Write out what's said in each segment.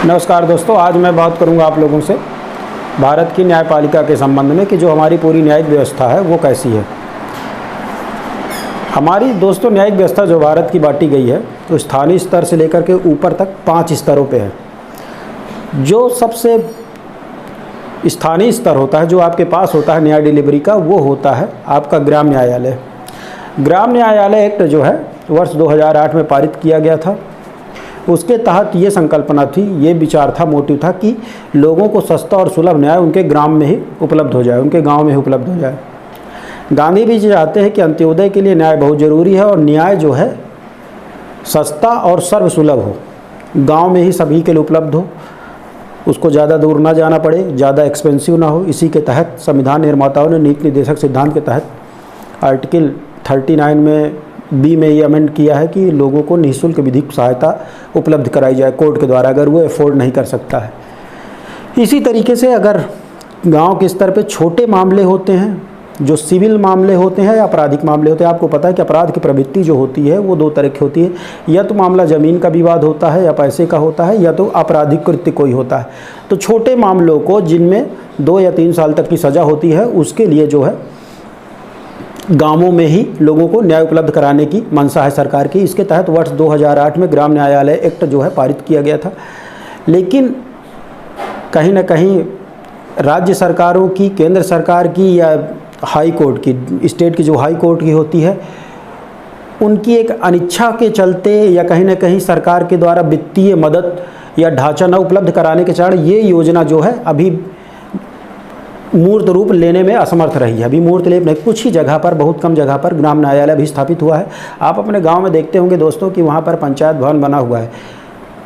नमस्कार दोस्तों, आज मैं बात करूंगा आप लोगों से भारत की न्यायपालिका के संबंध में कि जो हमारी पूरी न्यायिक व्यवस्था है वो कैसी है। हमारी दोस्तों न्यायिक व्यवस्था जो भारत की बांटी गई है तो स्थानीय स्तर से लेकर के ऊपर तक 5 स्तरों पे है। जो सबसे स्थानीय स्तर होता है, जो आपके पास होता है न्याय डिलीवरी का, वो होता है आपका ग्राम न्यायालय। ग्राम न्यायालय एक्ट जो है वर्ष 2008 में पारित किया गया था। उसके तहत ये संकल्पना थी, ये विचार था, मोटिव था कि लोगों को सस्ता और सुलभ न्याय उनके ग्राम में ही उपलब्ध हो जाए, उनके गांव में ही उपलब्ध हो जाए। गांधी जी चाहते हैं कि अंत्योदय के लिए न्याय बहुत ज़रूरी है और न्याय जो है सस्ता और सर्वसुलभ हो, गांव में ही सभी के लिए उपलब्ध हो, उसको ज़्यादा दूर ना जाना पड़े, ज़्यादा एक्सपेंसिव ना हो। इसी के तहत संविधान निर्माताओं ने नीति निर्देशक सिद्धांत के तहत आर्टिकल 39 में बी में ये अमेंड किया है कि लोगों को निःशुल्क विधिक सहायता उपलब्ध कराई जाए कोर्ट के द्वारा, अगर वो अफोर्ड नहीं कर सकता है। इसी तरीके से अगर गांव के स्तर पे छोटे मामले होते हैं, जो सिविल मामले होते हैं या आपराधिक मामले होते हैं, आपको पता है कि अपराध की प्रवृत्ति जो होती है वो 2 तरह की होती है। या तो मामला ज़मीन का विवाद होता है या पैसे का होता है, या तो आपराधिक कृत्य कोई होता है। तो छोटे मामलों को जिनमें 2 या 3 साल तक की सज़ा होती है, उसके लिए जो है गांवों में ही लोगों को न्याय उपलब्ध कराने की मंशा है सरकार की। इसके तहत वर्ष 2008 में ग्राम न्यायालय एक्ट जो है पारित किया गया था। लेकिन कहीं ना कहीं राज्य सरकारों की, केंद्र सरकार की या हाई कोर्ट की, स्टेट की जो हाई कोर्ट की होती है, उनकी एक अनिच्छा के चलते या कहीं ना कहीं सरकार के द्वारा वित्तीय मदद या ढांचा न उपलब्ध कराने के कारण ये योजना जो है अभी मूर्त रूप लेने में असमर्थ रही है। अभी मूर्त रूप नहीं, कुछ ही जगह पर, बहुत कम जगह पर ग्राम न्यायालय भी स्थापित हुआ है। आप अपने गांव में देखते होंगे दोस्तों कि वहां पर पंचायत भवन बना हुआ है।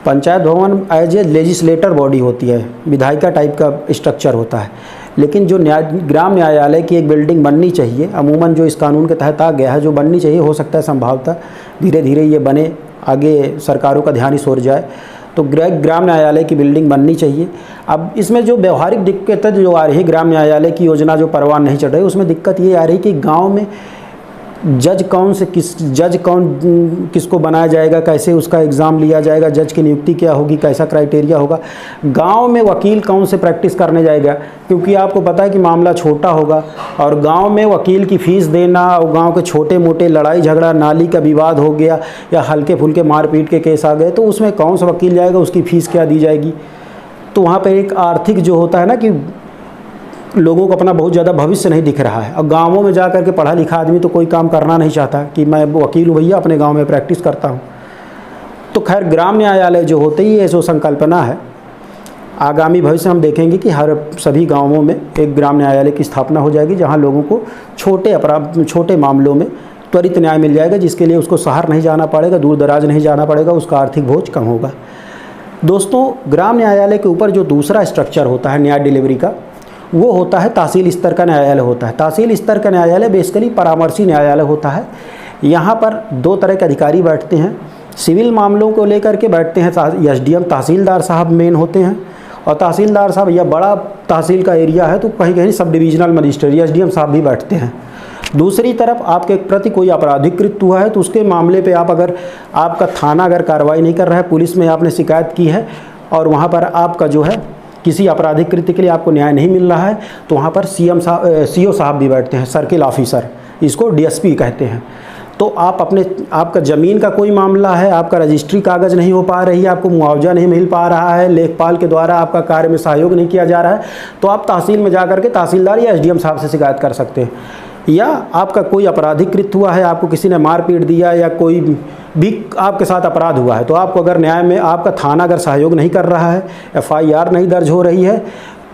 पंचायत भवन एज ए लेजिस्लेटर बॉडी होती है, विधायिका टाइप का स्ट्रक्चर होता है। लेकिन जो ग्राम न्यायालय की एक बिल्डिंग बननी चाहिए, अमूमन जो इस कानून के तहत आ गया है, जो बननी चाहिए, हो सकता है संभवतः धीरे धीरे ये बने, आगे सरकारों का ध्यान इस ओर जाए, तो ग्राम न्यायालय की बिल्डिंग बननी चाहिए। अब इसमें जो व्यवहारिक दिक्कतें जो आ रही है, ग्राम न्यायालय की योजना जो परवान नहीं चढ़ रही, उसमें दिक्कत ये आ रही कि गांव में जज कौन किसको बनाया जाएगा, कैसे उसका एग्ज़ाम लिया जाएगा, जज की नियुक्ति क्या होगी, कैसा क्राइटेरिया होगा, गांव में वकील कौन से प्रैक्टिस करने जाएगा, क्योंकि आपको पता है कि मामला छोटा होगा और गांव में वकील की फ़ीस देना, और गांव के छोटे मोटे लड़ाई झगड़ा, नाली का विवाद हो गया या हल्के फुल्के मारपीट के केस आ गए, तो उसमें कौन सा वकील जाएगा, उसकी फ़ीस क्या दी जाएगी। तो वहाँ पर एक आर्थिक जो होता है ना कि लोगों को अपना बहुत ज़्यादा भविष्य नहीं दिख रहा है। और गांवों में जा कर के पढ़ा लिखा आदमी तो कोई काम करना नहीं चाहता कि मैं वकील हूँ भैया, अपने गांव में प्रैक्टिस करता हूँ। तो खैर ग्राम न्यायालय जो होते ही ऐसो संकल्पना है, आगामी भविष्य हम देखेंगे कि सभी गाँवों में एक ग्राम न्यायालय की स्थापना हो जाएगी, जहाँ लोगों को छोटे मामलों में त्वरित न्याय मिल जाएगा, जिसके लिए उसको शहर नहीं जाना पड़ेगा, दूर दराज नहीं जाना पड़ेगा, उसका आर्थिक बोझ कम होगा। दोस्तों, ग्राम न्यायालय के ऊपर जो दूसरा स्ट्रक्चर होता है न्याय डिलीवरी का, वो होता है तहसील स्तर का न्यायालय होता है। तहसील स्तर का न्यायालय बेसिकली परामर्शी न्यायालय होता है। यहाँ पर 2 तरह के अधिकारी बैठते हैं। सिविल मामलों को लेकर के बैठते हैं एसडीएम, तहसीलदार साहब मेन होते हैं, और तहसीलदार साहब या बड़ा तहसील का एरिया है तो कहीं कहीं सब डिविजनल मजिस्ट्रेट एसडीएम साहब भी बैठते हैं। दूसरी तरफ आपके प्रति कोई आपराधिक कृत्य हुआ है तो उसके मामले पे आप, अगर आपका थाना अगर कार्रवाई नहीं कर रहा है, पुलिस में आपने शिकायत की है और वहाँ पर आपका जो है किसी आपराधिक कृत्य के लिए आपको न्याय नहीं मिल रहा है, तो वहाँ पर सीओ साहब भी बैठते हैं, सर्किल ऑफिसर, इसको डीएसपी कहते हैं। तो आपका ज़मीन का कोई मामला है, आपका रजिस्ट्री कागज़ नहीं हो पा रही है, आपको मुआवजा नहीं मिल पा रहा है, लेखपाल के द्वारा आपका कार्य में सहयोग नहीं किया जा रहा है, तो आप तहसील में जा करके तहसीलदार या एसडीएम साहब से शिकायत कर सकते हैं। या आपका कोई आपराधिक कृत्य हुआ है, आपको किसी ने मार पीट दिया या कोई भी आपके साथ अपराध हुआ है, तो आपको अगर न्याय में आपका थाना अगर सहयोग नहीं कर रहा है, एफआईआर नहीं दर्ज हो रही है,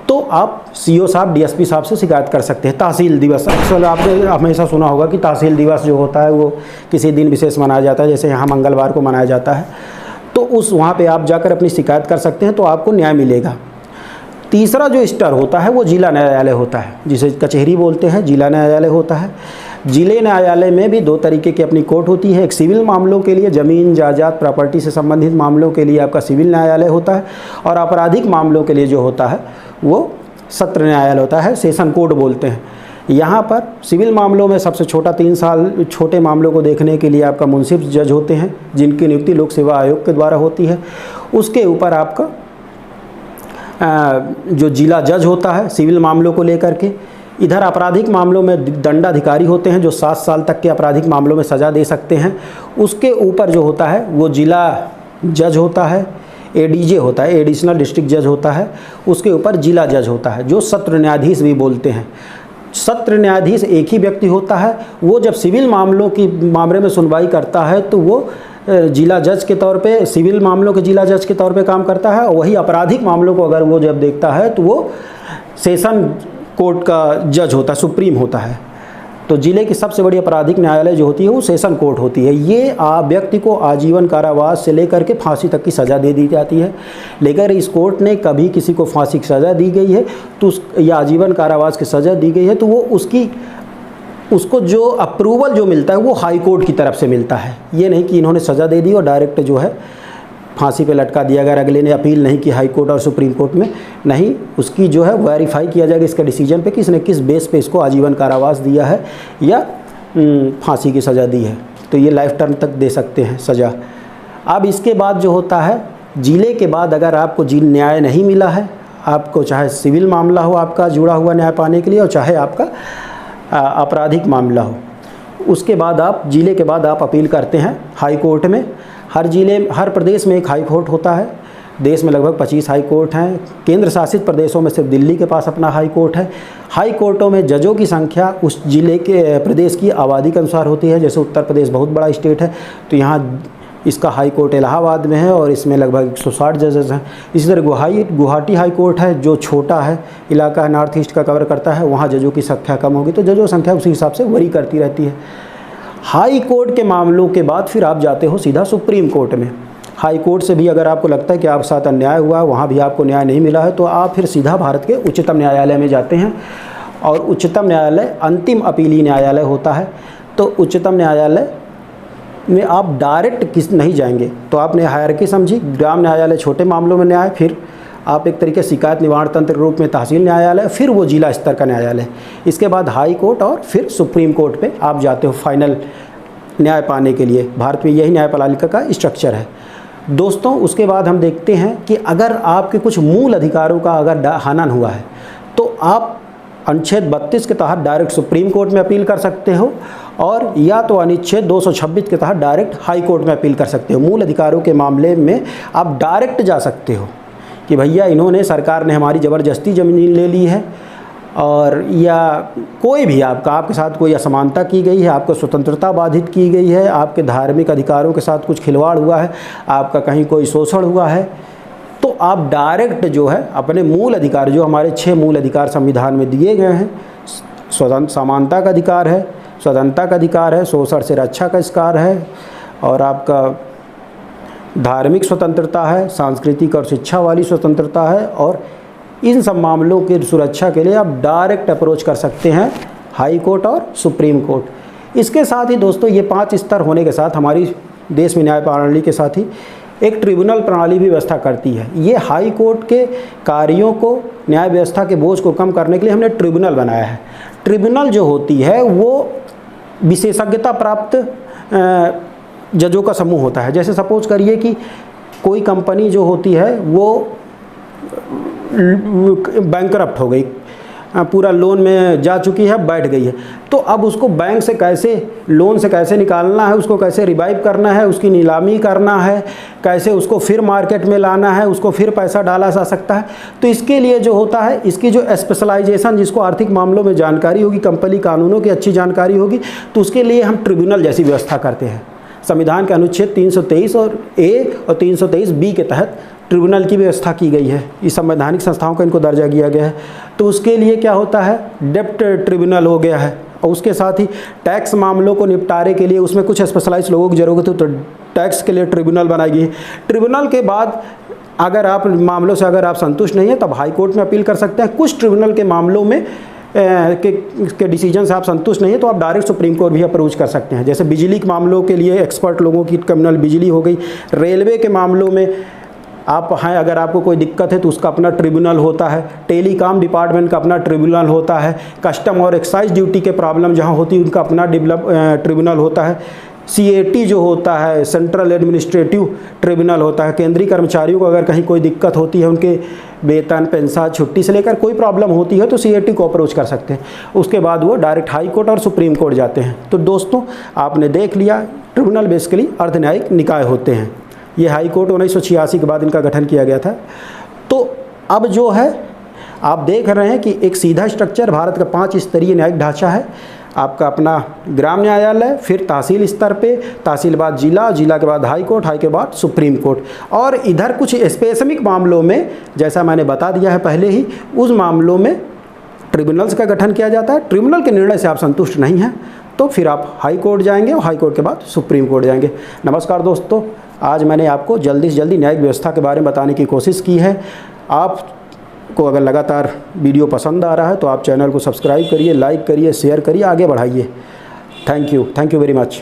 तो आप सीओ साहब, डीएसपी साहब से शिकायत कर सकते हैं। तहसील दिवस, अक्सर आपने हमेशा सुना होगा कि तहसील दिवस जो होता है वो किसी दिन विशेष मनाया जाता है, जैसे यहाँ मंगलवार को मनाया जाता है, तो वहाँ पर आप जाकर अपनी शिकायत कर सकते हैं, तो आपको न्याय मिलेगा। तीसरा जो स्तर होता है वो जिला न्यायालय होता है, जिसे कचहरी बोलते हैं, जिला न्यायालय होता है। जिले न्यायालय में भी 2 तरीके की अपनी कोर्ट होती है। एक सिविल मामलों के लिए, ज़मीन जायदाद प्रॉपर्टी से संबंधित मामलों के लिए आपका सिविल न्यायालय होता है, और आपराधिक मामलों के लिए जो होता है वो सत्र न्यायालय होता है, सेशन कोर्ट बोलते हैं। यहाँ पर सिविल मामलों में सबसे छोटा 3 साल छोटे मामलों को देखने के लिए आपका मुंसिफ जज होते हैं, जिनकी नियुक्ति लोक सेवा आयोग के द्वारा होती है। उसके ऊपर आपका जो जिला जज होता है सिविल मामलों को लेकर के। इधर आपराधिक मामलों में दंडाधिकारी होते हैं जो 7 साल तक के आपराधिक मामलों में सज़ा दे सकते हैं। उसके ऊपर जो होता है वो जिला जज होता है, एडीजे होता है, एडिशनल डिस्ट्रिक्ट जज होता है। उसके ऊपर जिला जज होता है जो सत्र न्यायाधीश भी बोलते हैं। सत्र न्यायाधीश एक ही व्यक्ति होता है। वो जब सिविल मामलों की मामले में सुनवाई करता है तो वो जिला जज के तौर पे, सिविल मामलों के जिला जज के तौर पे काम करता है। और वही आपराधिक मामलों को अगर वो जब देखता है तो वो सेशन कोर्ट का जज होता है, सुप्रीम होता है। तो जिले की सबसे बड़ी आपराधिक न्यायालय जो होती है वो सेशन कोर्ट होती है। ये व्यक्ति को आजीवन कारावास से लेकर के फांसी तक की सज़ा दे दी जाती है। लेकिन इस कोर्ट ने कभी किसी को फांसी की सज़ा दी गई है तो या आजीवन कारावास की सज़ा दी गई है तो वो उसको जो अप्रूवल जो मिलता है वो हाई कोर्ट की तरफ से मिलता है। ये नहीं कि इन्होंने सज़ा दे दी और डायरेक्ट जो है फांसी पे लटका दिया, अगर अगले ने अपील नहीं की हाई कोर्ट और सुप्रीम कोर्ट में, नहीं, उसकी जो है वेरीफाई किया जाएगा इसके डिसीजन पे कि इसने किस बेस पे इसको आजीवन कारावास दिया है या फांसी की सज़ा दी है। तो ये लाइफ टर्म तक दे सकते हैं सज़ा। अब इसके बाद जो होता है, जिले के बाद अगर आपको न्याय नहीं मिला है, आपको चाहे सिविल मामला हो आपका जुड़ा हुआ न्याय पाने के लिए और चाहे आपका आपराधिक मामला हो, उसके बाद आप जिले के बाद आप अपील करते हैं हाई कोर्ट में। हर प्रदेश में एक हाई कोर्ट होता है। देश में लगभग 25 हाई कोर्ट हैं। केंद्र शासित प्रदेशों में सिर्फ दिल्ली के पास अपना हाई कोर्ट है। हाई कोर्टों में जजों की संख्या उस जिले के प्रदेश की आबादी के अनुसार होती है। जैसे उत्तर प्रदेश बहुत बड़ा स्टेट है तो यहाँ इसका हाई कोर्ट इलाहाबाद में है और इसमें लगभग 160 जजेस हैं। इसी तरह गुवाहाटी हाई कोर्ट है जो छोटा है, इलाका नॉर्थ ईस्ट का कवर करता है, वहाँ जजों की संख्या कम होगी। तो जजों की संख्या उसी हिसाब से वरी करती रहती है। हाई कोर्ट के मामलों के बाद फिर आप जाते हो सीधा सुप्रीम कोर्ट में। हाई कोर्ट से भी अगर आपको लगता है कि आपके साथ अन्याय हुआ है, वहाँ भी आपको न्याय नहीं मिला है, तो आप फिर सीधा भारत के उच्चतम न्यायालय में जाते हैं। और उच्चतम न्यायालय अंतिम अपीली न्यायालय होता है। तो उच्चतम न्यायालय में आप डायरेक्ट नहीं जाएंगे। तो आपने हायरार्की समझी, ग्राम न्यायालय छोटे मामलों में न्याय, फिर आप एक तरीके शिकायत निवारण तंत्र के रूप में तहसील न्यायालय, फिर वो जिला स्तर का न्यायालय, इसके बाद हाई कोर्ट और फिर सुप्रीम कोर्ट पे आप जाते हो फाइनल न्याय पाने के लिए। भारत में यही न्यायपालिका का स्ट्रक्चर है दोस्तों। उसके बाद हम देखते हैं कि अगर आपके कुछ मूल अधिकारों का अगर हनन हुआ है तो आप अनुच्छेद 32 के तहत डायरेक्ट सुप्रीम कोर्ट में अपील कर सकते हो और या तो अनुच्छेद 226 के तहत डायरेक्ट हाई कोर्ट में अपील कर सकते हो। मूल अधिकारों के मामले में आप डायरेक्ट जा सकते हो कि भैया इन्होंने, सरकार ने हमारी ज़बरदस्ती ज़मीन ले ली है, और या कोई भी आपके साथ कोई असमानता की गई है, आपको स्वतंत्रता बाधित की गई है, आपके धार्मिक अधिकारों के साथ कुछ खिलवाड़ हुआ है, आपका कहीं कोई शोषण हुआ है, तो आप डायरेक्ट जो है अपने मूल अधिकार, जो हमारे 6 मूल अधिकार संविधान में दिए गए हैं, समानता का अधिकार है, स्वतंत्रता का अधिकार है, शोषण से रक्षा का अधिकार है, और आपका धार्मिक स्वतंत्रता है, सांस्कृतिक और शिक्षा वाली स्वतंत्रता है, और इन सब मामलों की सुरक्षा के लिए आप डायरेक्ट अप्रोच कर सकते हैं हाई कोर्ट और सुप्रीम कोर्ट। इसके साथ ही दोस्तों ये 5 स्तर होने के साथ हमारी देश में न्याय प्रणाली के साथ ही एक ट्रिब्यूनल प्रणाली भी व्यवस्था करती है। ये हाई कोर्ट के कार्यों को, न्याय व्यवस्था के बोझ को कम करने के लिए हमने ट्रिब्यूनल बनाया है। ट्रिब्यूनल जो होती है वो विशेषज्ञता प्राप्त जजों का समूह होता है। जैसे सपोज करिए कि कोई कंपनी जो होती है वो बैंकरप्ट हो गई, पूरा लोन में जा चुकी है, बैठ गई है, तो अब उसको बैंक से कैसे, लोन से कैसे निकालना है, उसको कैसे रिवाइव करना है, उसकी नीलामी करना है, कैसे उसको फिर मार्केट में लाना है, उसको फिर पैसा डाला जा सकता है। तो इसके लिए जो होता है, इसकी जो स्पेशलाइजेशन, जिसको आर्थिक मामलों में जानकारी होगी, कंपनी कानूनों की अच्छी जानकारी होगी, तो उसके लिए हम ट्रिब्यूनल जैसी व्यवस्था करते हैं। संविधान के अनुच्छेद 323 और ए और 323 बी के तहत ट्रिब्यूनल की व्यवस्था की गई है। इस संवैधानिक संस्थाओं का इनको दर्जा दिया गया है। तो उसके लिए क्या होता है, डेप्ट ट्रिब्यूनल हो गया है, और उसके साथ ही टैक्स मामलों को निपटारे के लिए उसमें कुछ स्पेशलाइज लोगों की ज़रूरत है, तो टैक्स के लिए ट्रिब्यूनल बनाई गई है। ट्रिब्यूनल के बाद अगर आप मामलों से अगर आप संतुष्ट नहीं हैं तब हाई कोर्ट में अपील कर सकते हैं। कुछ ट्रिब्यूनल के मामलों में के डिसीजन से आप संतुष्ट नहीं है तो आप डायरेक्ट सुप्रीम कोर्ट भी अप्रोच कर सकते हैं। जैसे बिजली के मामलों के लिए एक्सपर्ट लोगों की ट्रिब्यूनल बिजली हो गई। रेलवे के मामलों में आप हैं, अगर आपको कोई दिक्कत है तो उसका अपना ट्रिब्यूनल होता है। टेलीकॉम डिपार्टमेंट का अपना ट्रिब्यूनल होता है। कस्टम और एक्साइज ड्यूटी के प्रॉब्लम जहाँ होती है उनका अपना ट्रिब्यूनल होता है। CAT जो होता है, सेंट्रल एडमिनिस्ट्रेटिव ट्रिब्यूनल होता है, केंद्रीय कर्मचारियों को अगर कहीं कोई दिक्कत होती है, उनके वेतन, पेंशन, छुट्टी से लेकर कोई प्रॉब्लम होती है तो CAT को अप्रोच कर सकते हैं। उसके बाद वो डायरेक्ट हाई कोर्ट और सुप्रीम कोर्ट जाते हैं। तो दोस्तों आपने देख लिया, ट्रिब्यूनल बेसिकली अर्धन्यायिक निकाय होते हैं। ये हाई कोर्ट 1986 के बाद इनका गठन किया गया था। तो अब जो है आप देख रहे हैं कि एक सीधा स्ट्रक्चर, भारत का 5 स्तरीय न्यायिक ढांचा है। आपका अपना ग्राम न्यायालय, फिर तहसील स्तर पे, तहसील बाद जिला, जिला के बाद हाई कोर्ट, हाई के बाद सुप्रीम कोर्ट। और इधर कुछ स्पेसिफिक मामलों में, जैसा मैंने बता दिया है पहले ही, उस मामलों में ट्रिब्यूनल्स का गठन किया जाता है। ट्रिब्यूनल के निर्णय से आप संतुष्ट नहीं हैं तो फिर आप हाई कोर्ट जाएंगे और हाई कोर्ट के बाद सुप्रीम कोर्ट जाएंगे। नमस्कार दोस्तों, आज मैंने आपको जल्दी से जल्दी न्यायिक व्यवस्था के बारे में बताने की कोशिश की है। आपको अगर लगातार वीडियो पसंद आ रहा है तो आप चैनल को सब्सक्राइब करिए, लाइक करिए, शेयर करिए, आगे बढ़ाइए। Thank you very much.